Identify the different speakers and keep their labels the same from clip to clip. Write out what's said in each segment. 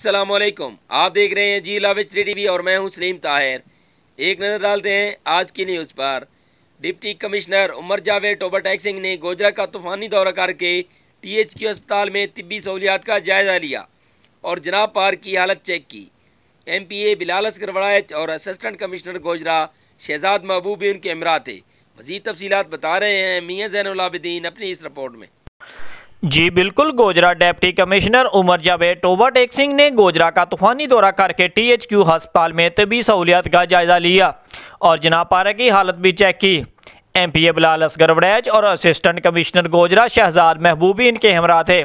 Speaker 1: अस्सलामुअलैकुम। आप देख रहे हैं जी लाविच टीवी और मैं हूं सलीम ताहिर। एक नज़र डालते हैं आज की न्यूज़ पर। डिप्टी कमिश्नर उमर जावेद टोबा टैक्सिंग ने गोजरा का तूफानी दौरा करके THQ अस्पताल में तिब्बी सहूलियात का जायज़ा लिया और जनाब पार्क की हालत चेक की। MPA बिलाल असगर वड़ाइच और असिस्टेंट कमिश्नर गोजरा शहजाद महबूब भी उनके हमरा थे। मज़ीद तफसीलात बता रहे हैं मियां ज़ैनुल आबिदीन अपनी इस रिपोर्ट में।
Speaker 2: जी बिल्कुल, गोजरा डिप्टी कमिश्नर उमर जावेद टोबा टैक्सिंग ने गोजरा का तूफानी दौरा करके THQ अस्पताल में तबी सहूलियात का जायजा लिया और जनाब पार्क की हालत भी चेक की। MPA बिलाल असगर वड़ैच और असिस्टेंट कमिश्नर गोजरा शहजाद महबूब भी इनके हमरा थे।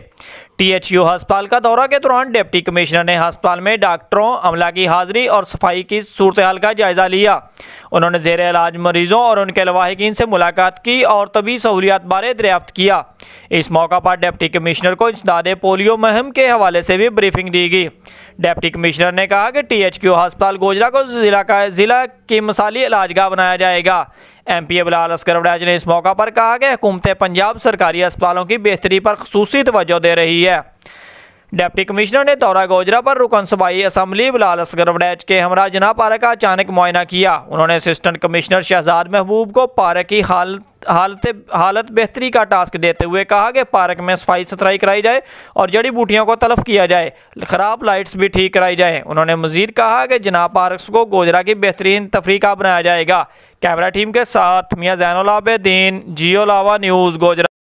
Speaker 2: THQ अस्पताल का दौरा के दौरान डिप्टी कमिश्नर ने अस्पताल में डॉक्टरों, अमला की हाजिरी और सफाई की सूरत हाल का जायजा लिया। उन्होंने ज़ेर इलाज मरीजों और उनके लवाहिकीन से मुलाकात की और तबी सहूलियात बारे दरियाफ्त किया। इस मौका पर डिप्टी कमिश्नर को इंसदाद पोलियो मुहिम के हवाले से भी ब्रीफिंग दी गई। डिप्टी कमिश्नर ने कहा कि THQ अस्पताल गोजरा को ज़िला की मिसाली इलाजगाह बनाया जाएगा। MPA बिलाल असगर वड़ैच ने इस मौका पर कहा कि हुकूमत पंजाब सरकारी अस्पतालों की बेहतरी पर खुसूसी तवज्जो दे रही है। डिप्टी कमिश्नर ने दौरा गोजरा पर रुकन सूबाई असम्बली बिलाल असगर वड़ैच के हमरा जनाब पार्क का अचानक मुआयना किया। उन्होंने असिस्टेंट कमिश्नर शहजाद महबूब को पार्क की हालत बेहतरी का टास्क देते हुए कहा कि पार्क में सफाई सुथराई कराई जाए और जड़ी बूटियों को तलफ किया जाए, ख़राब लाइट्स भी ठीक कराई जाए। उन्होंने मजीद कहा कि जनाब पार्क को गोजरा की बेहतरीन तफरीह का बनाया जाएगा। कैमरा टीम के साथ मियां ज़ैनुल आबिदीन, जियो लावा न्यूज़, गोजरा।